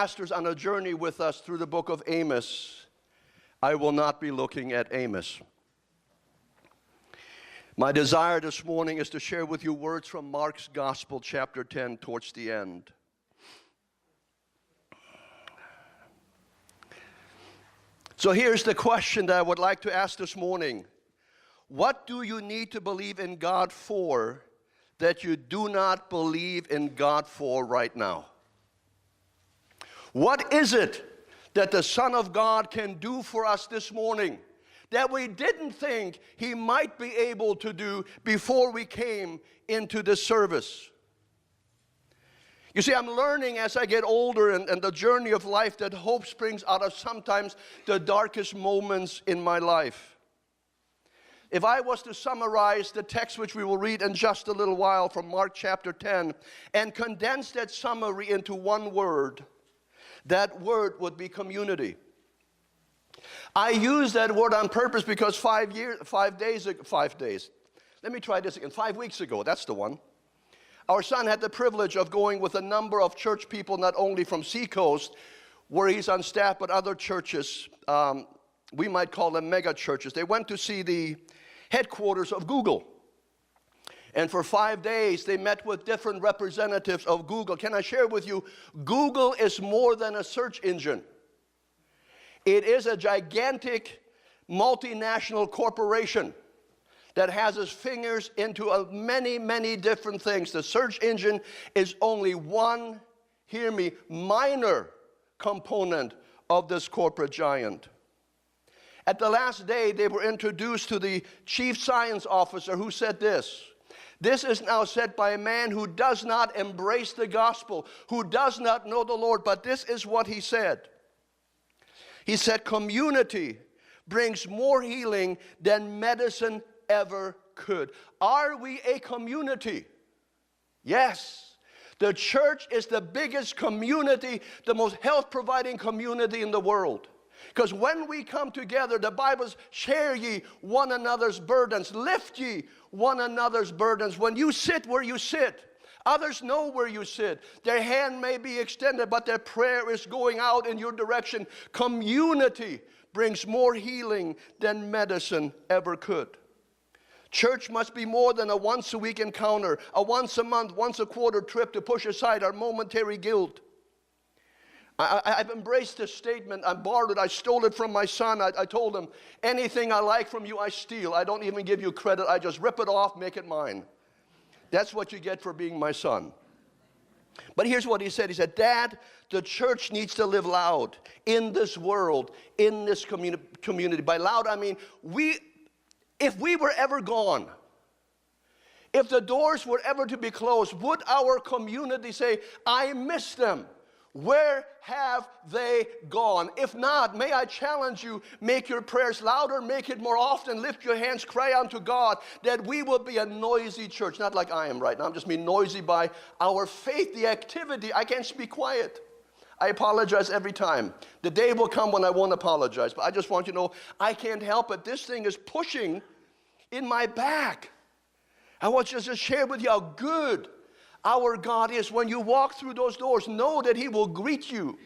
pastors on a journey with us through the book of Amos, I will not be looking at Amos. My desire this morning is to share with you words from Mark's Gospel, chapter 10, towards the end. So here's the question that I would like to ask this morning. What do you need to believe in God for that you do not believe in God for right now? What is it that the Son of God can do for us this morning that we didn't think He might be able to do before we came into this service? You see, I'm learning as I get older and the journey of life that hope springs out of sometimes the darkest moments in my life. If I was to summarize the text which we will read in just a little while from Mark chapter 10 and condense that summary into one word, that word would be community. I use that word on purpose because 5 weeks ago, that's the one. Our son had the privilege of going with a number of church people, not only from Seacoast, where he's on staff, but other churches. We might call them mega churches. They went to see the headquarters of Google. And for 5 days, they met with different representatives of Google. Can I share with you, Google is more than a search engine. It is a gigantic multinational corporation that has its fingers into many, many different things. The search engine is only one, hear me, minor component of this corporate giant. At the last day, they were introduced to the chief science officer who said this. This is now said by a man who does not embrace the gospel, who does not know the Lord, but this is what he said. He said, community brings more healing than medicine ever could. Are we a community? Yes. The church is the biggest community, the most health-providing community in the world. Because when we come together, the Bible says, share ye one another's burdens, lift ye one another's burdens. When you sit where you sit, others know where you sit. Their hand may be extended, but their prayer is going out in your direction. Community brings more healing than medicine ever could. Church must be more than a once-a-week encounter, a once-a-month, once-a-quarter trip to push aside our momentary guilt. I've embraced this statement. I borrowed it. I stole it from my son. I told him, anything I like from you, I steal. I don't even give you credit. I just rip it off, make it mine. That's what you get for being my son. But here's what he said. He said, Dad, the church needs to live loud in this world, in this community. By loud, I mean, if we were ever gone, if the doors were ever to be closed, would our community say, I miss them? Where have they gone? If not, may I challenge you, make your prayers louder, make it more often, lift your hands, cry unto God, that we will be a noisy church. Not like I am right now, I'm just being noisy by our faith, the activity. I can't speak quiet. I apologize every time. The day will come when I won't apologize, but I just want you to know, I can't help it. This thing is pushing in my back. I want you to just share with you how good our God is. When you walk through those doors, know that He will greet you.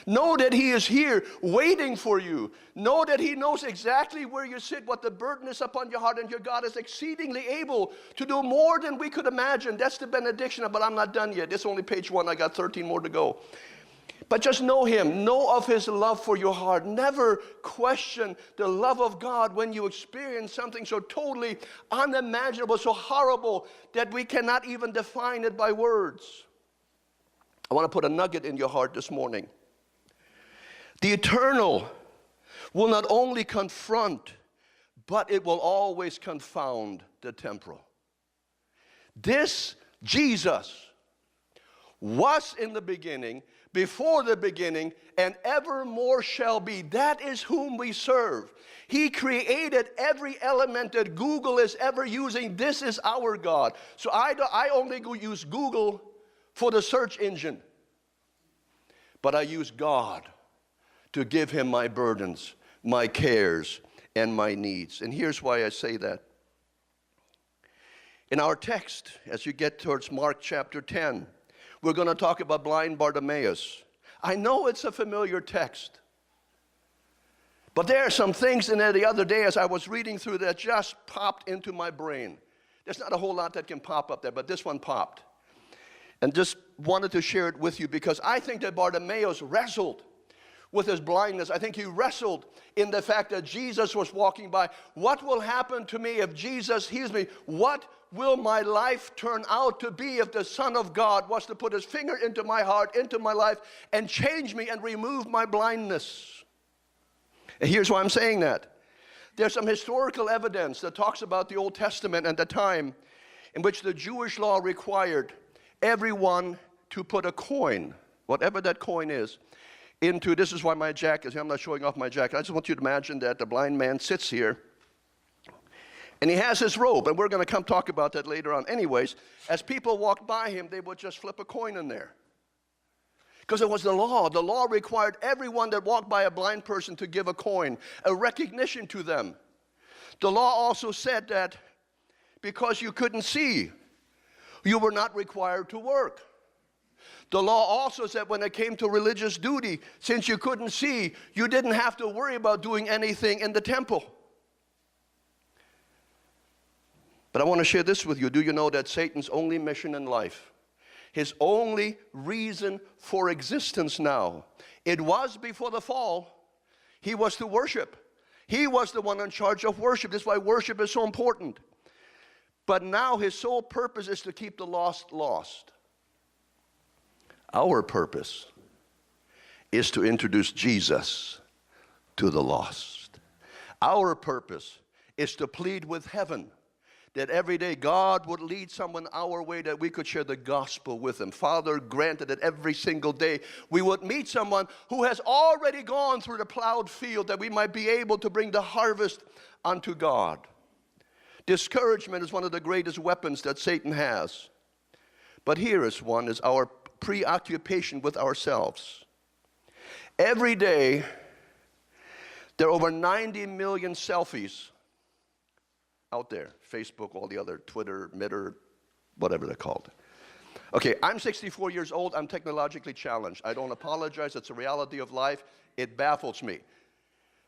Know that He is here waiting for you. Know that He knows exactly where you sit, what the burden is upon your heart, and your God is exceedingly able to do more than we could imagine. That's the benediction, but I'm not done yet. This is only page 1. I got 13 more to go. But just know Him. Know of His love for your heart. Never question the love of God when you experience something so totally unimaginable, so horrible, that we cannot even define it by words. I want to put a nugget in your heart this morning. The eternal will not only confront, but it will always confound the temporal. This Jesus was in the beginning, before the beginning, and evermore shall be. That is whom we serve. He created every element that Google is ever using. This is our God. So I only use Google for the search engine. But I use God to give Him my burdens, my cares, and my needs. And here's why I say that. In our text, as you get towards Mark chapter 10, we're going to talk about blind Bartimaeus. I know it's a familiar text. But there are some things in there the other day as I was reading through that just popped into my brain. There's not a whole lot that can pop up there, but this one popped. And just wanted to share it with you because I think that Bartimaeus wrestled with his blindness. I think he wrestled in the fact that Jesus was walking by. What will happen to me if Jesus heals me? What will my life turn out to be if the Son of God was to put his finger into my heart, into my life, and change me and remove my blindness? And here's why I'm saying that. There's some historical evidence that talks about the Old Testament and the time in which the Jewish law required everyone to put a coin, whatever that coin is, into, this is why my jacket, I'm not showing off my jacket. I just want you to imagine that the blind man sits here and he has his robe, and we're going to come talk about that later on. Anyways, as people walked by him, they would just flip a coin in there. Because it was the law. The law required everyone that walked by a blind person to give a coin, a recognition to them. The law also said that because you couldn't see, you were not required to work. The law also said when it came to religious duty, since you couldn't see, you didn't have to worry about doing anything in the temple. But I want to share this with you. Do you know that Satan's only mission in life, his only reason for existence now, it was before the fall, he was to worship. He was the one in charge of worship. That's why worship is so important. But now his sole purpose is to keep the lost lost. Our purpose is to introduce Jesus to the lost. Our purpose is to plead with heaven that every day God would lead someone our way that we could share the gospel with them. Father, granted that every single day we would meet someone who has already gone through the plowed field, that we might be able to bring the harvest unto God. Discouragement is one of the greatest weapons that Satan has. But here is one, is our preoccupation with ourselves. Every day, there are over 90 million selfies out there. Facebook, all the other, Twitter, Mitter, whatever they're called. Okay, I'm 64 years old. I'm technologically challenged. I don't apologize. It's a reality of life. It baffles me.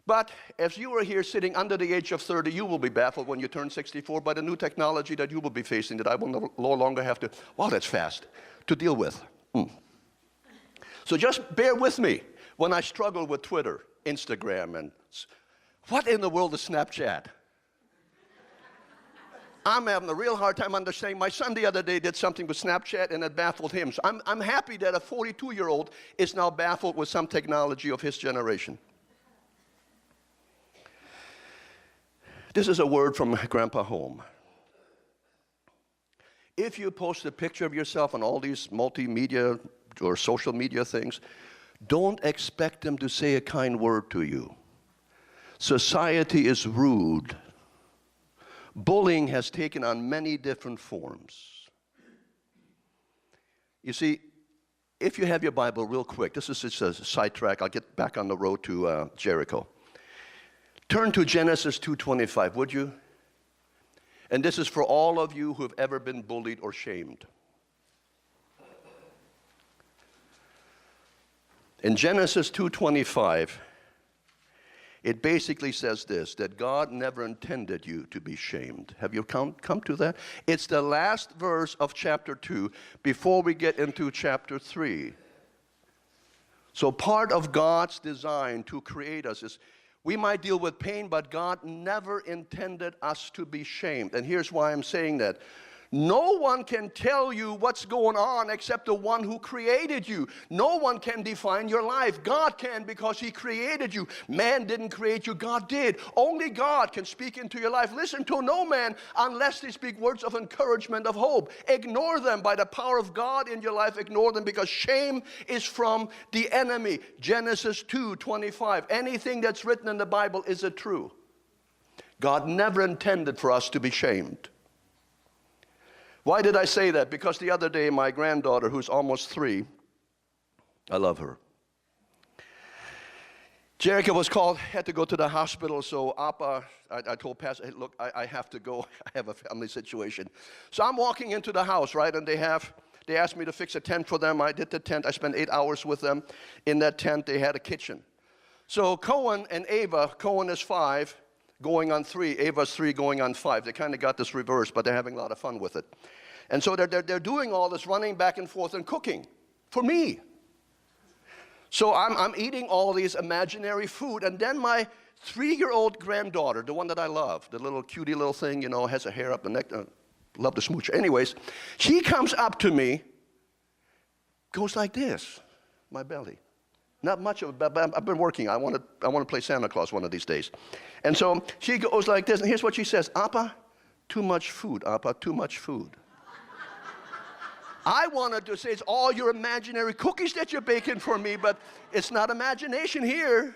But if you are here sitting under the age of 30, you will be baffled when you turn 64 by the new technology that you will be facing, that I will no longer have to, wow, that's fast, to deal with. So just bear with me when I struggle with Twitter, Instagram, and what in the world is Snapchat? I'm having a real hard time understanding. My son the other day did something with Snapchat and it baffled him. So I'm happy that a 42-year-old is now baffled with some technology of his generation. This is a word from Grandpa Hohm. If you post a picture of yourself on all these multimedia or social media things, don't expect them to say a kind word to you. Society is rude. Bullying has taken on many different forms. You see, if you have your Bible real quick, this is just a sidetrack. I'll get back on the road to Jericho. Turn to Genesis 2:25, would you? And this is for all of you who have ever been bullied or shamed. In Genesis 2:25, it basically says this, that God never intended you to be shamed. Have you come to that? It's the last verse of chapter 2 before we get into chapter 3. So part of God's design to create us is we might deal with pain, but God never intended us to be shamed. And here's why I'm saying that. No one can tell you what's going on except the one who created you. No one can define your life. God can, because He created you. Man didn't create you, God did. Only God can speak into your life. Listen to no man unless they speak words of encouragement, of hope. Ignore them by the power of God in your life. Ignore them, because shame is from the enemy. Genesis 2:25. Anything that's written in the Bible, is it true? God never intended for us to be shamed. Why did I say that? Because the other day, my granddaughter, who's almost 3, I love her. Jericho was called, had to go to the hospital, so Appa, I told Pastor, hey, look, I have to go. I have a family situation. So I'm walking into the house, right, and they have They asked me to fix a tent for them. I did the tent. I spent 8 hours with them. In that tent, they had a kitchen. So Cohen and Ava, Cohen is 5, going on 3. Ava's 3, going on 5. They kind of got this reversed, but they're having a lot of fun with it. And so they're doing all this running back and forth and cooking for me. So I'm eating all these imaginary food, and then my 3-year-old granddaughter, the one that I love, the little cutie little thing, you know, has a hair up the neck, love to smooch. Anyways, she comes up to me, goes like this, my belly. Not much of it, but I've been working. I want to play Santa Claus one of these days. And so she goes like this, and here's what she says: Appa, too much food, Appa, too much food. I wanted to say it's all your imaginary cookies that you're baking for me, but it's not imagination here.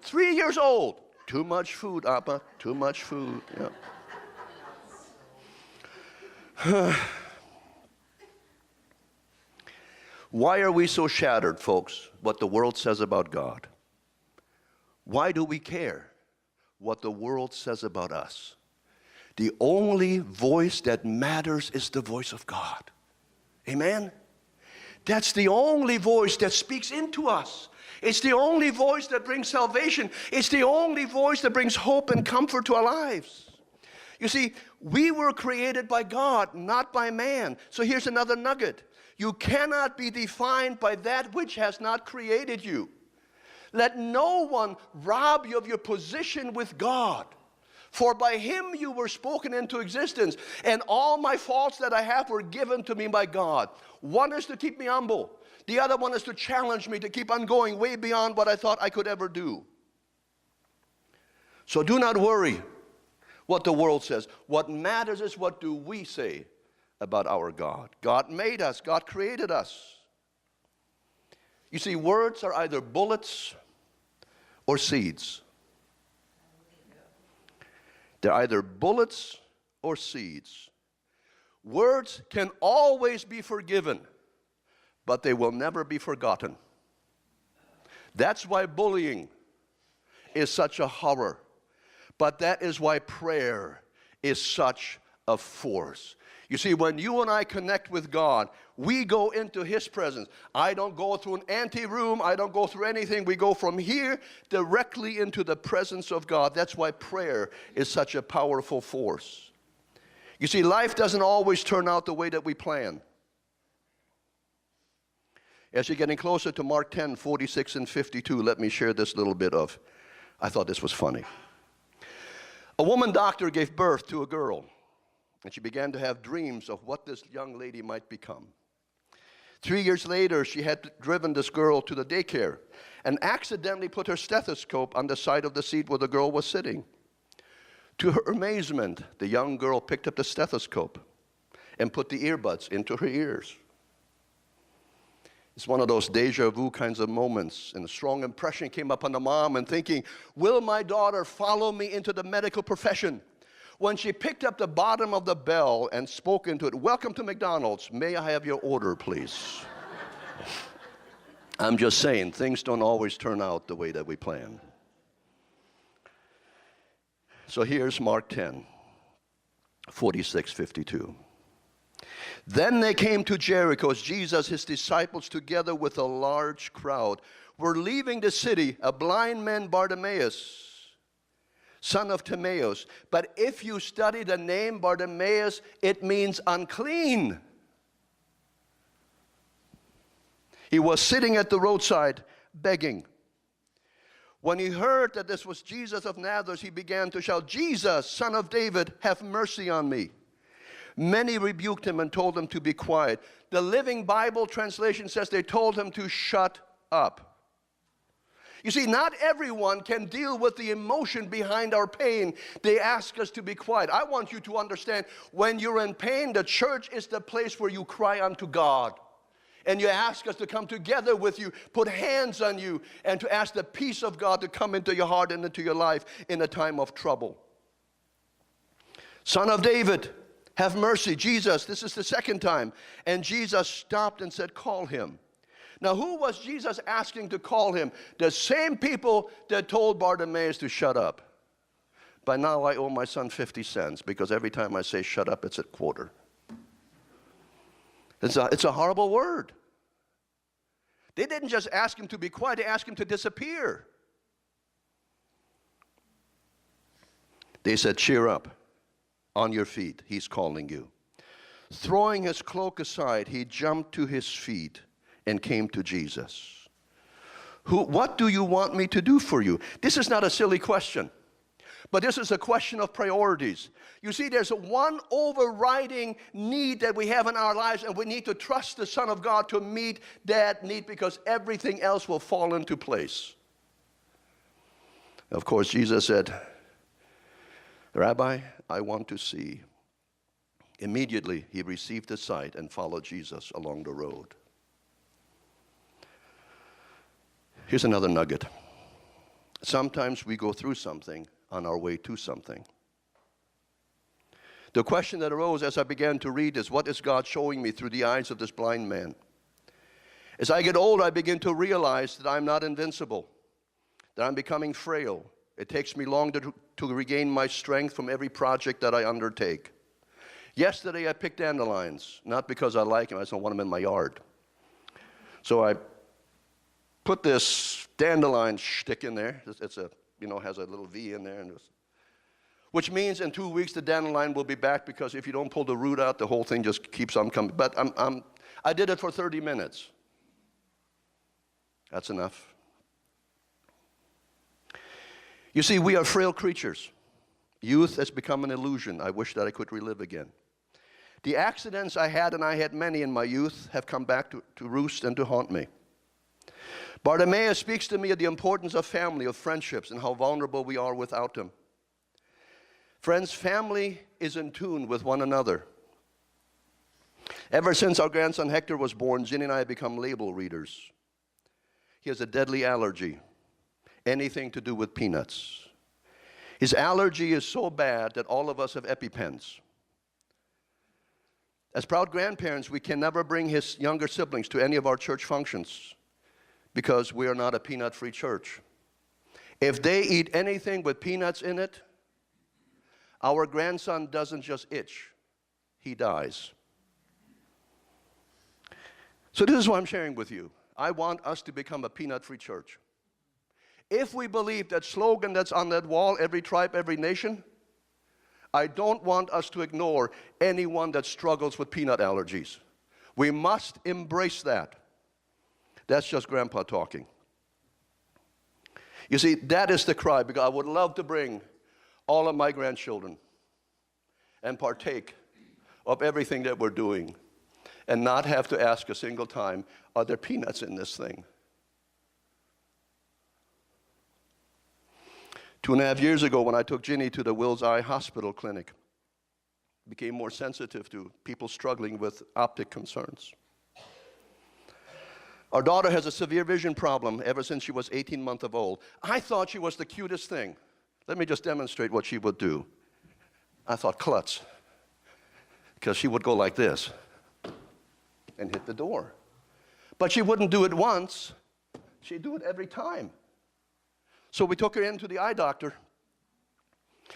3 years old. Too much food, Appa, too much food. Yeah. Why are we so shattered, folks, what the world says about God? Why do we care what the world says about us? The only voice that matters is the voice of God. Amen? That's the only voice that speaks into us. It's the only voice that brings salvation. It's the only voice that brings hope and comfort to our lives. You see, we were created by God, not by man. So here's another nugget. You cannot be defined by that which has not created you. Let no one rob you of your position with God. For by him you were spoken into existence, and all my faults that I have were given to me by God. One is to keep me humble. The other one is to challenge me to keep on going way beyond what I thought I could ever do. So do not worry what the world says. What matters is, what do we say about our God? God made us. God created us. You see, words are either bullets or seeds. They're either bullets or seeds. Words can always be forgiven, but they will never be forgotten. That's why bullying is such a horror. But that is why prayer is such a force. You see, when you and I connect with God, we go into his presence. I don't go through an anteroom. I don't go through anything. We go from here directly into the presence of God. That's why prayer is such a powerful force. You see, life doesn't always turn out the way that we plan. As you're getting closer to Mark 10, 46 and 52, let me share this little bit of, I thought this was funny. A woman doctor gave birth to a girl, and she began to have dreams of what this young lady might become. 3 years later, she had driven this girl to the daycare and accidentally put her stethoscope on the side of the seat where the girl was sitting. To her amazement, the young girl picked up the stethoscope and put the earbuds into her ears. It's one of those deja vu kinds of moments, and a strong impression came upon the mom and thinking, will my daughter follow me into the medical profession? When she picked up the bottom of the bell and spoke into it, welcome to McDonald's, may I have your order, please? I'm just saying, things don't always turn out the way that we plan. So here's Mark 10, 46, 52. Then they came to Jericho. Jesus, his disciples, together with a large crowd, were leaving the city. A blind man, Bartimaeus, son of Timaeus. But if you study the name Bartimaeus, it means unclean. He was sitting at the roadside begging. When he heard that this was Jesus of Nazareth, he began to shout, Jesus, son of David, have mercy on me. Many rebuked him and told him to be quiet. The Living Bible translation says they told him to shut up. You see, not everyone can deal with the emotion behind our pain. They ask us to be quiet. I want you to understand, when you're in pain, the church is the place where you cry unto God. And you ask us to come together with you, put hands on you, and to ask the peace of God to come into your heart and into your life in a time of trouble. Son of David, have mercy. Jesus, this is the second time. And Jesus stopped and said, call him. Now, who was Jesus asking to call him? The same people that told Bartimaeus to shut up. By now, I owe my son 50 cents, because every time I say shut up, it's a quarter. It's a horrible word. They didn't just ask him to be quiet, they asked him to disappear. They said, cheer up, on your feet, he's calling you. Throwing his cloak aside, he jumped to his feet and came to Jesus. What do you want me to do for you? This is not a silly question, but this is a question of priorities. You see, there's one overriding need that we have in our lives, and we need to trust the Son of God to meet that need, because everything else will fall into place. Of course, Jesus said, Rabbi, I want to see. Immediately, he received his sight and followed Jesus along the road. Here's another nugget. Sometimes we go through something on our way to something. The question that arose as I began to read is, what is God showing me through the eyes of this blind man? As I get older, I begin to realize that I'm not invincible, that I'm becoming frail. It takes me longer to regain my strength from every project that I undertake. Yesterday, I picked dandelions, not because I like them, I just don't want them in my yard. So I put this dandelion stick in there. It's a, has a little V in there, which means in 2 weeks the dandelion will be back, because if you don't pull the root out, the whole thing just keeps on coming. But I did it for 30 minutes. That's enough. You see, we are frail creatures. Youth has become an illusion I wish that I could relive again. The accidents I had, and I had many in my youth, have come back to roost and to haunt me. Bartimaeus speaks to me of the importance of family, of friendships, and how vulnerable we are without them. Friends, family is in tune with one another. Ever since our grandson Hector was born, Ginny and I have become label readers. He has a deadly allergy, anything to do with peanuts. His allergy is so bad that all of us have EpiPens. As proud grandparents, we can never bring his younger siblings to any of our church functions because we are not a peanut-free church. If they eat anything with peanuts in it, our grandson doesn't just itch, he dies. So this is what I'm sharing with you. I want us to become a peanut-free church. If we believe that slogan that's on that wall, every tribe, every nation, I don't want us to ignore anyone that struggles with peanut allergies. We must embrace that. That's just grandpa talking. You see, that is the cry, because I would love to bring all of my grandchildren and partake of everything that we're doing and not have to ask a single time, are there peanuts in this thing? 2.5 years ago, when I took Ginny to the Will's Eye Hospital clinic, I became more sensitive to people struggling with optic concerns. Our daughter has a severe vision problem ever since she was 18 months old. I thought she was the cutest thing. Let me just demonstrate what she would do. I thought, klutz, because she would go like this and hit the door. But she wouldn't do it once. She'd do it every time. So we took her into the eye doctor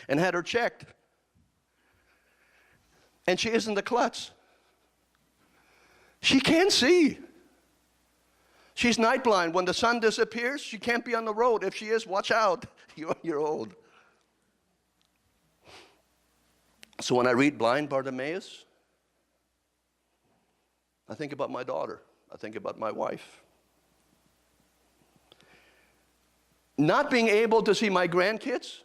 and had her checked. And she isn't a klutz. She can't see. She's night blind. When the sun disappears, she can't be on the road. If she is, watch out. You're old. So when I read Blind Bartimaeus, I think about my daughter. I think about my wife. Not being able to see my grandkids,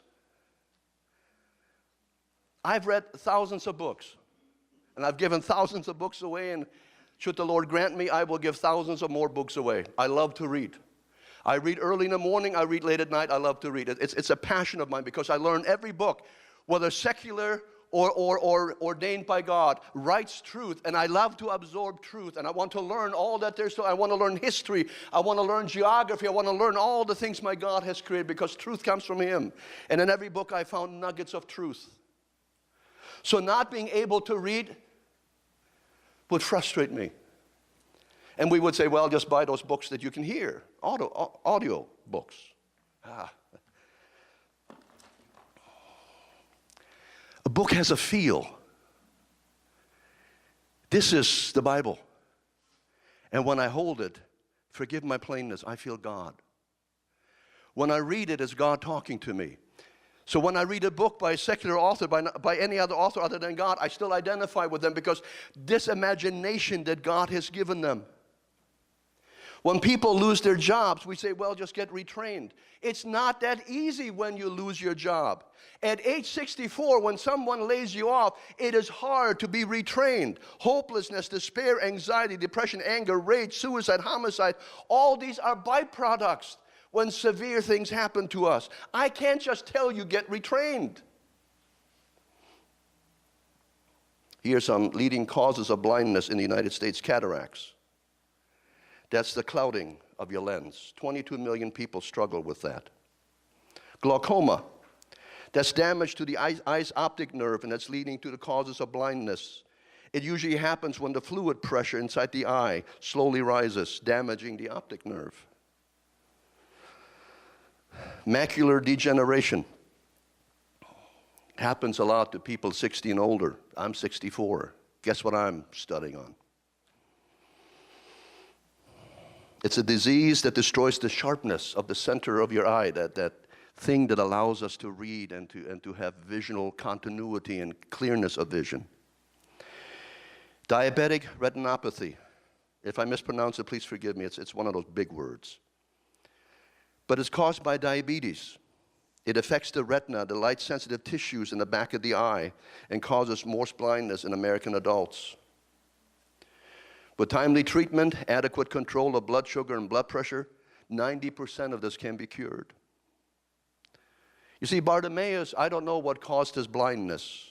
I've read thousands of books. And I've given thousands of books away, and should the Lord grant me, I will give thousands of more books away. I love to read. I read early in the morning, I read late at night, I love to read. It's a passion of mine, because I learn every book, whether secular or ordained by God, writes truth, and I love to absorb truth, and I want to learn all that there's to. I want to learn history, I want to learn geography, I want to learn all the things my God has created, because truth comes from Him. And in every book I found nuggets of truth. So not being able to read would frustrate me. And we would say, well, just buy those books that you can hear, audio books. A book has a feel. This is the Bible. And when I hold it, forgive my plainness, I feel God. When I read it, it's God talking to me. So when I read a book by a secular author, by any other author other than God, I still identify with them because this imagination that God has given them. When people lose their jobs, we say, well, just get retrained. It's not that easy when you lose your job. At age 64, when someone lays you off, it is hard to be retrained. Hopelessness, despair, anxiety, depression, anger, rage, suicide, homicide, all these are byproducts when severe things happen to us. I can't just tell you, get retrained. Here are some leading causes of blindness in the United States: cataracts. That's the clouding of your lens. 22 million people struggle with that. Glaucoma. That's damage to the eye's optic nerve, and that's leading to the causes of blindness. It usually happens when the fluid pressure inside the eye slowly rises, damaging the optic nerve. Macular degeneration. Happens a lot to people 60 and older. I'm 64. Guess what I'm studying on? It's a disease that destroys the sharpness of the center of your eye, that thing that allows us to read and to have visual continuity and clearness of vision. Diabetic retinopathy. If I mispronounce it, please forgive me. It's one of those big words. But it's caused by diabetes. It affects the retina, the light-sensitive tissues in the back of the eye, and causes more blindness in American adults. With timely treatment, adequate control of blood sugar and blood pressure, 90% of this can be cured. You see, Bartimaeus, I don't know what caused his blindness,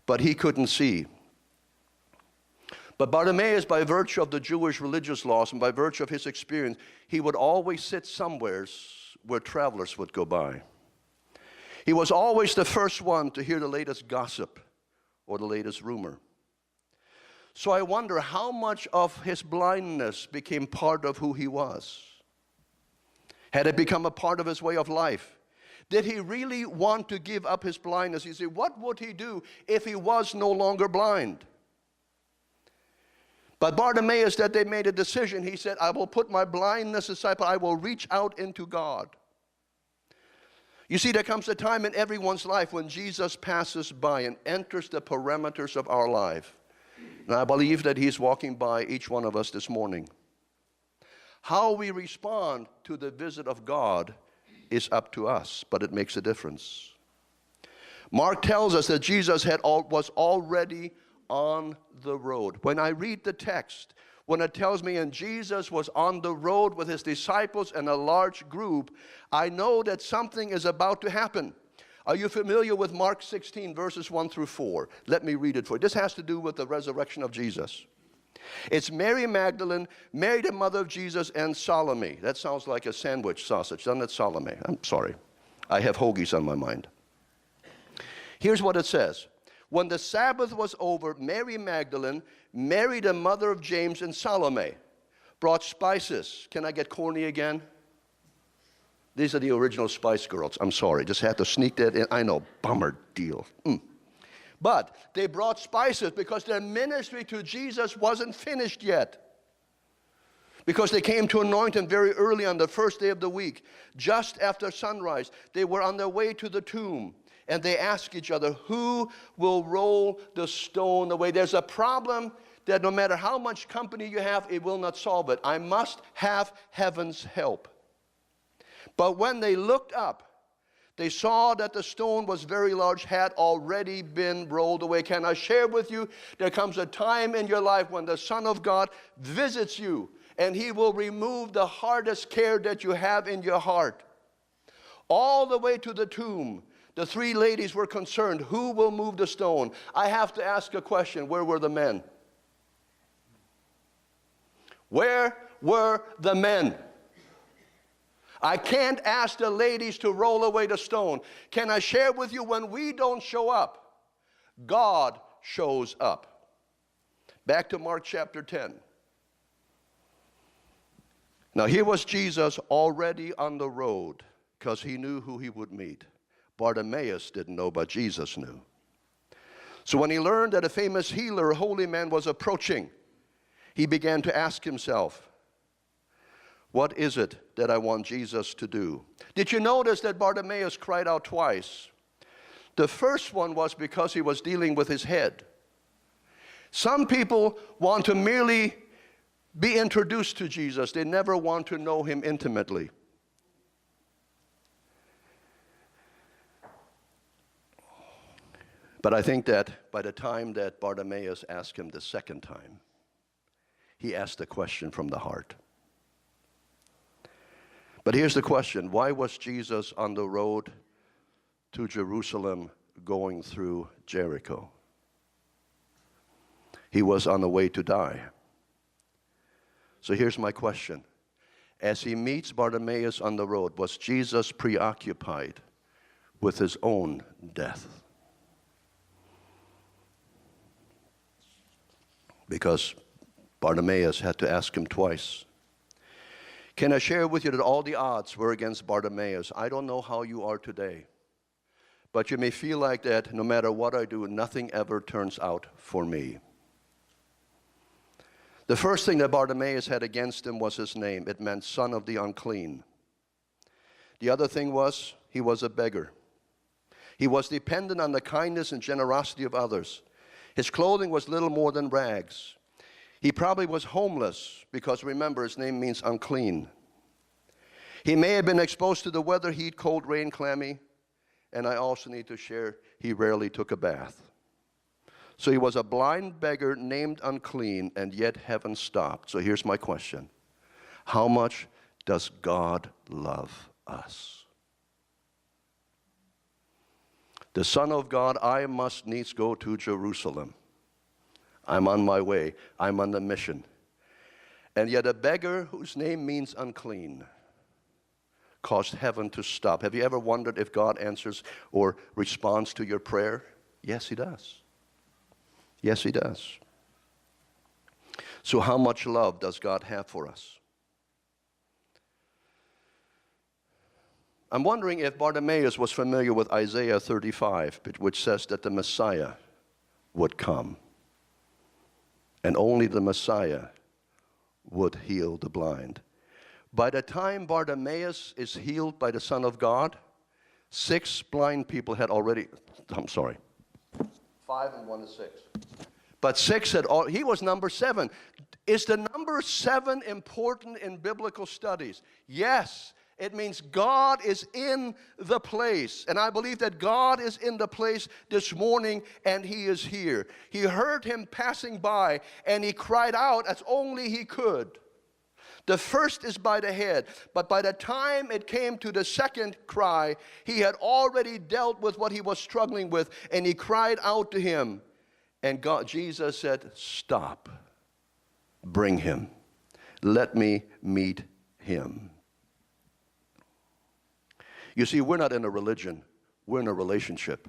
but he couldn't see. But Bartimaeus, by virtue of the Jewish religious laws and by virtue of his experience, he would always sit somewhere where travelers would go by. He was always the first one to hear the latest gossip or the latest rumor. So I wonder how much of his blindness became part of who he was. Had it become a part of his way of life? Did he really want to give up his blindness? You see, what would he do if he was no longer blind? But Bartimaeus, that day, made a decision. He said, I will put my blindness aside, but I will reach out into God. You see, there comes a time in everyone's life when Jesus passes by and enters the parameters of our life. And I believe that he's walking by each one of us this morning. How we respond to the visit of God is up to us, but it makes a difference. Mark tells us that Jesus was already on the road. When I read the text, when it tells me, and Jesus was on the road with his disciples and a large group, I know that something is about to happen. Are you familiar with Mark 16, verses 1 through 4? Let me read it for you. This has to do with the resurrection of Jesus. It's Mary Magdalene, Mary the mother of Jesus, and Salome. That sounds like a sandwich sausage, doesn't it, Salome? I'm sorry. I have hoagies on my mind. Here's what it says. When the Sabbath was over, Mary Magdalene, Mary the mother of James, and Salome brought spices. Can I get corny again? These are the original Spice Girls. I'm sorry, just had to sneak that in. I know, bummer deal. But they brought spices because their ministry to Jesus wasn't finished yet. Because they came to anoint him very early on the first day of the week. Just after sunrise, they were on their way to the tomb. And they asked each other, who will roll the stone away? There's a problem that no matter how much company you have, it will not solve it. I must have heaven's help. But when they looked up, they saw that the stone was very large, had already been rolled away. Can I share with you, there comes a time in your life when the Son of God visits you, and he will remove the hardest care that you have in your heart. All the way to the tomb, the three ladies were concerned, who will move the stone? I have to ask a question, where were the men? Where were the men? I can't ask the ladies to roll away the stone. Can I share with you, when we don't show up, God shows up. Back to Mark chapter 10. Now here was Jesus already on the road because he knew who he would meet. Bartimaeus didn't know, but Jesus knew. So when he learned that a famous healer, a holy man, was approaching, he began to ask himself, what is it that I want Jesus to do? Did you notice that Bartimaeus cried out twice? The first one was because he was dealing with his head. Some people want to merely be introduced to Jesus. They never want to know him intimately. But I think that by the time that Bartimaeus asked him the second time, he asked a question from the heart. But here's the question. Why was Jesus on the road to Jerusalem going through Jericho? He was on the way to die. So here's my question. As he meets Bartimaeus on the road, was Jesus preoccupied with his own death? Because Bartimaeus had to ask him twice. Can I share with you that all the odds were against Bartimaeus? I don't know how you are today, but you may feel like that no matter what I do, nothing ever turns out for me. The first thing that Bartimaeus had against him was his name. It meant son of the unclean. The other thing was he was a beggar. He was dependent on the kindness and generosity of others. His clothing was little more than rags. He probably was homeless because, remember, his name means unclean. He may have been exposed to the weather, heat, cold, rain, clammy, and I also need to share he rarely took a bath. So he was a blind beggar named unclean, and yet heaven stopped. So here's my question. How much does God love us? The Son of God, I must needs go to Jerusalem. I'm on my way. I'm on the mission. And yet a beggar whose name means unclean caused heaven to stop. Have you ever wondered if God answers or responds to your prayer? Yes, he does. Yes, he does. So how much love does God have for us? I'm wondering if Bartimaeus was familiar with Isaiah 35, which says that the Messiah would come. And only the Messiah would heal the blind. By the time Bartimaeus is healed by the Son of God, 6 blind people had already, 5 and 1 is 6. But 6 had all, he was number 7. Is the number 7 important in biblical studies? Yes. It means God is in the place. And I believe that God is in the place this morning, and he is here. He heard him passing by, and he cried out as only he could. The first is by the head, but by the time it came to the second cry, he had already dealt with what he was struggling with, and he cried out to him. And Jesus said, stop. Bring him. Let me meet him. You see, we're not in a religion. We're in a relationship.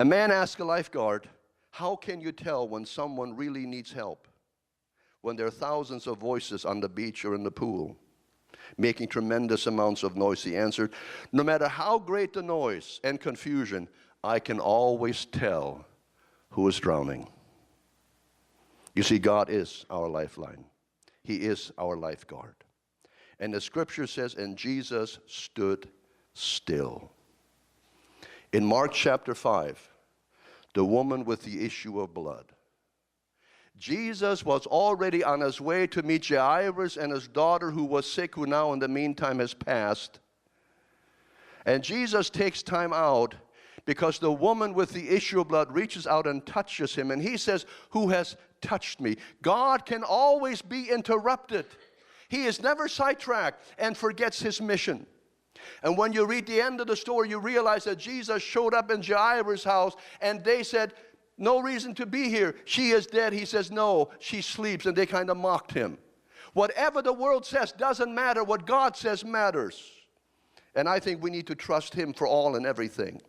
A man asked a lifeguard, how can you tell when someone really needs help? When there are thousands of voices on the beach or in the pool, making tremendous amounts of noise. He answered, no matter how great the noise and confusion, I can always tell who is drowning. You see, God is our lifeline. He is our lifeguard. And the scripture says, and Jesus stood still. In Mark chapter 5, the woman with the issue of blood. Jesus was already on his way to meet Jairus and his daughter who was sick, who now in the meantime has passed. And Jesus takes time out because the woman with the issue of blood reaches out and touches him. And he says, who has touched me? God can always be interrupted. He is never sidetracked and forgets his mission. And when you read the end of the story, you realize that Jesus showed up in Jairus' house, and they said, no reason to be here. She is dead. He says, no, she sleeps. And they kind of mocked him. Whatever the world says doesn't matter. What God says matters. And I think we need to trust him for all and everything.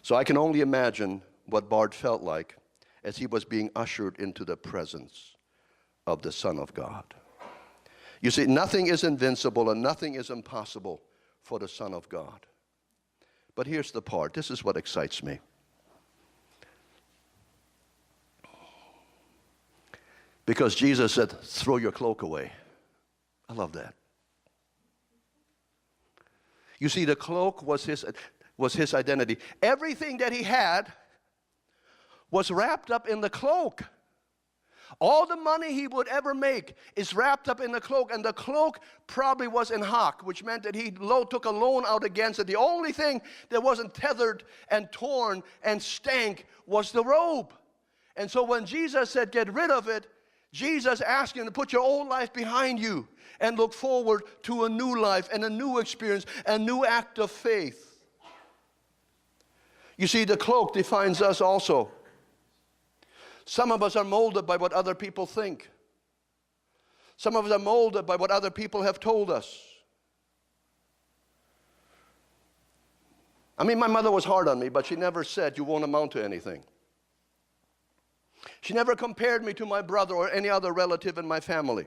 So I can only imagine what Bart felt like as he was being ushered into the presence of the Son of God. You see, nothing is invincible and nothing is impossible for the Son of God. But here's the part. This is what excites me. Because Jesus said, throw your cloak away. I love that. You see, the cloak was his identity. Everything that he had was wrapped up in the cloak. All the money he would ever make is wrapped up in the cloak, and the cloak probably was in hock, which meant that he took a loan out against it. The only thing that wasn't tethered and torn and stank was the robe. And so when Jesus said, get rid of it, Jesus asked him to put your old life behind you and look forward to a new life and a new experience, a new act of faith. You see, the cloak defines us also. Some of us are molded by what other people think. Some of us are molded by what other people have told us. I mean, my mother was hard on me, but she never said, you won't amount to anything. She never compared me to my brother or any other relative in my family.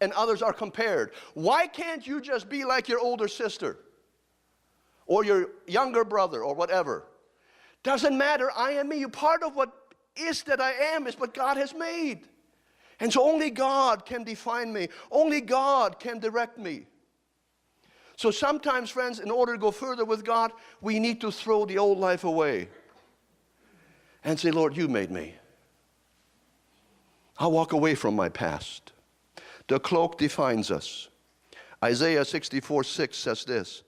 And others are compared. Why can't you just be like your older sister or your younger brother or whatever? Doesn't matter. I am me. You part of what is that I am is what God has made. And so only God can define me. Only God can direct me. So sometimes, friends, in order to go further with God, we need to throw the old life away and say, Lord, you made me. I'll walk away from my past. The cloak defines us. Isaiah 64:6 says this,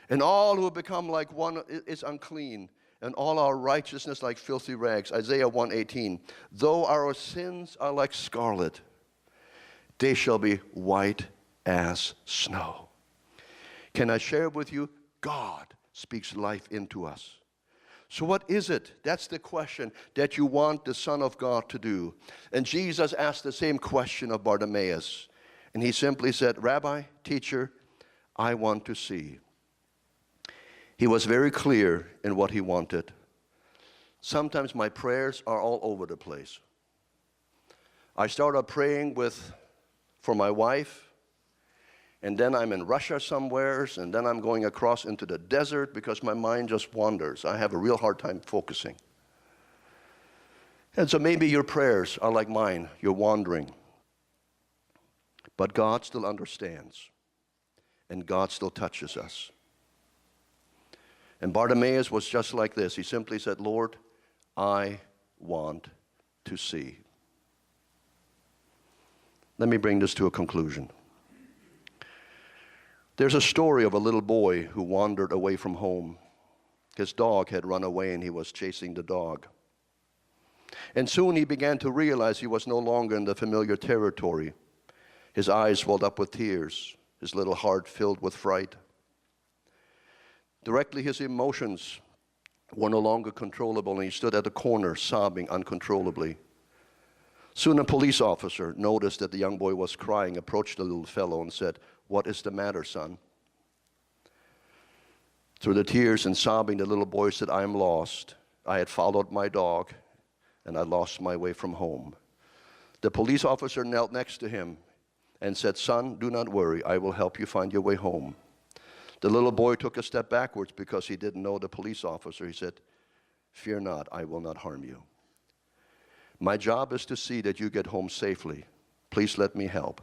and all who have become like one is unclean, and all our righteousness like filthy rags. Isaiah 1:18, though our sins are like scarlet, they shall be white as snow. Can I share with you? God speaks life into us. So what is it? That's the question that you want the Son of God to do. And Jesus asked the same question of Bartimaeus. And he simply said, Rabbi, teacher, I want to see. He was very clear in what he wanted. Sometimes my prayers are all over the place. I started praying for my wife, and then I'm in Russia somewheres, and then I'm going across into the desert because my mind just wanders. I have a real hard time focusing. And so maybe your prayers are like mine. You're wandering. But God still understands, and God still touches us. And Bartimaeus was just like this. He simply said, Lord, I want to see. Let me bring this to a conclusion. There's a story of a little boy who wandered away from home. His dog had run away and he was chasing the dog. And soon he began to realize he was no longer in the familiar territory. His eyes welled up with tears, his little heart filled with fright. Directly his emotions were no longer controllable, and he stood at a corner sobbing uncontrollably. Soon a police officer noticed that the young boy was crying, approached the little fellow and said, what is the matter, son? Through the tears and sobbing, the little boy said, I am lost. I had followed my dog, and I lost my way from home. The police officer knelt next to him and said, son, do not worry. I will help you find your way home. The little boy took a step backwards because he didn't know the police officer. He said, fear not, I will not harm you. My job is to see that you get home safely. Please let me help.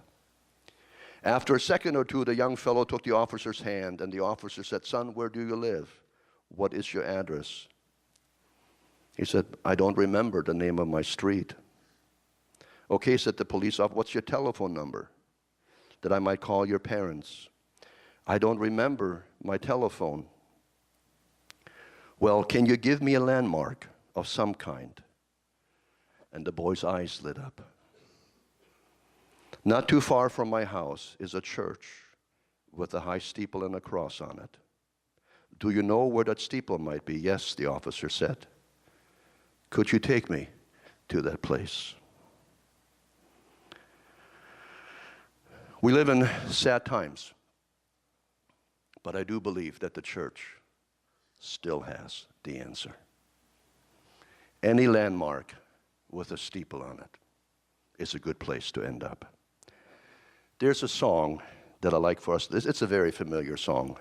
After a second or two, the young fellow took the officer's hand, and the officer said, son, where do you live? What is your address? He said, I don't remember the name of my street. Okay, said the police officer, what's your telephone number? That I might call your parents. I don't remember my telephone. Well, can you give me a landmark of some kind? And the boy's eyes lit up. Not too far from my house is a church with a high steeple and a cross on it. Do you know where that steeple might be? Yes, the officer said. Could you take me to that place? We live in sad times, but I do believe that the church still has the answer. Any landmark with a steeple on it is a good place to end up. There's a song that I like for us. It's a very familiar song.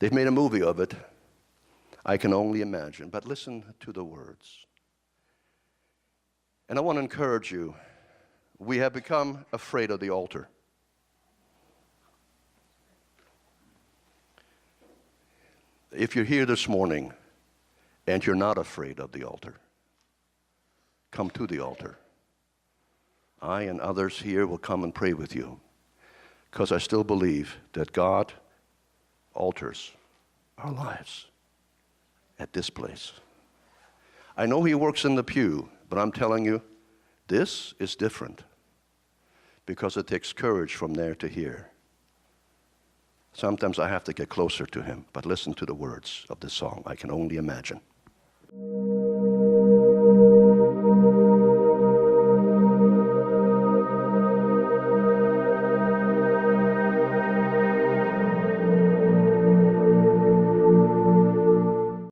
They've made a movie of it. I can only imagine, but listen to the words. And I want to encourage you we have become afraid of the altar. If you're here this morning and you're not afraid of the altar, come to the altar. I and others here will come and pray with you, because I still believe that God alters our lives at this place. I know He works in the pew, but I'm telling you, this is different, because it takes courage from there to here. Sometimes I have to get closer to Him, but listen to the words of this song. I can only imagine.